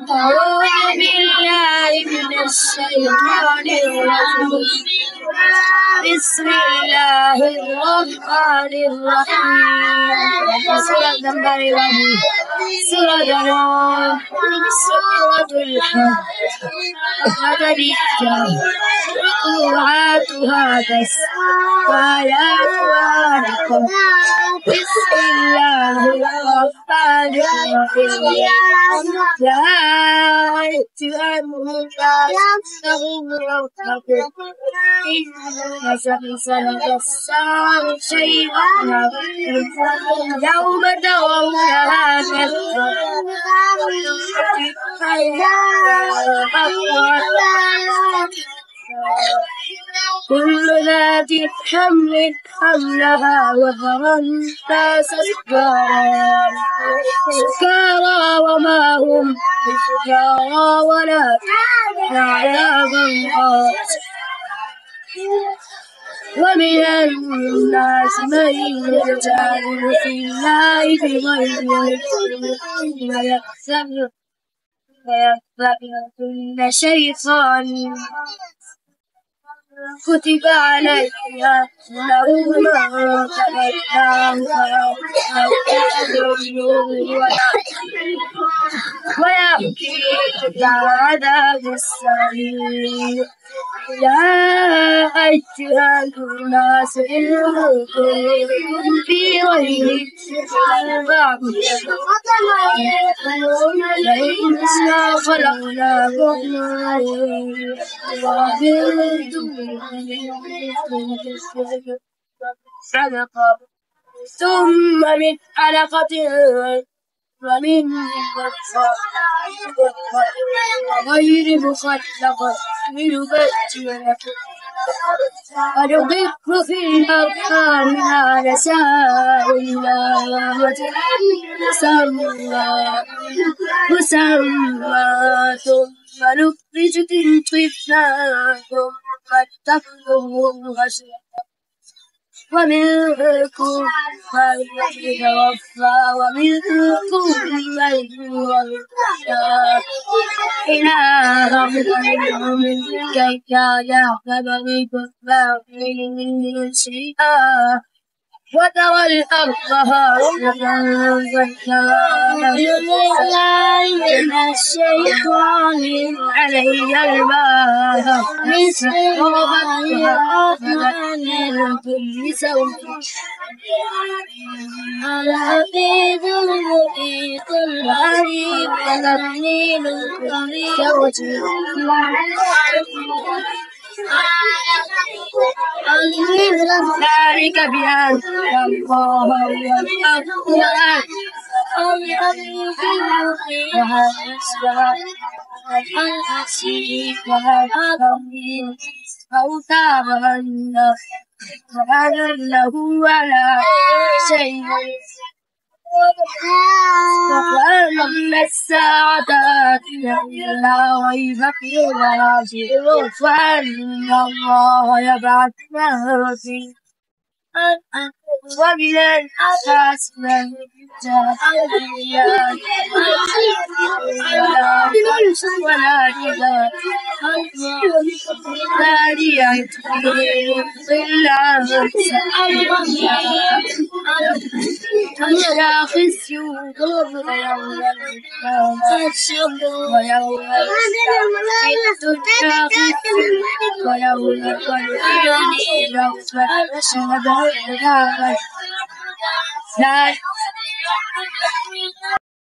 أعوذ بالله من الشيطان الرجيم بسم الله الرحمن الرحيم سورة النور سورة الحج مدنية ركوعاتها آياتها لكم بسم الله الرحمن الرحيم يا أيها الناس اتقوا ربكم إن زلزلة الساعة شيء يوم ترونها كل ذات حمل حملها وترى الناس سكارى وما هم بسكارى ولكن عذاب الله ومن الناس من يجادل في الله بغير علم ويتبع كل شيطان كتب عليه أنه من ويأتي عذاب السعير يا أيها الناس إن كنتم في ريب فإنا خلقناكم علقة ثم من علقة ومن غير مخلقة ونقر في الأرحام ما نشاء إلى مسمى ثم نخرجكم طفلا ثم تكفرون غشيا ومنكم من يتوفى ومنكم من إلى ربهم كي يعلم بكفار شيئا وترى الأرض هامدة من الشيطان علي الماء من كل سوء الحفيظ المحيط العليم والتنين القريب ذلك بأن الله هو الأقوى أنه على شيء وأن الساعة لا ريب فيها وأن الله يبعث من في ومن الناس من ولا إلا خزي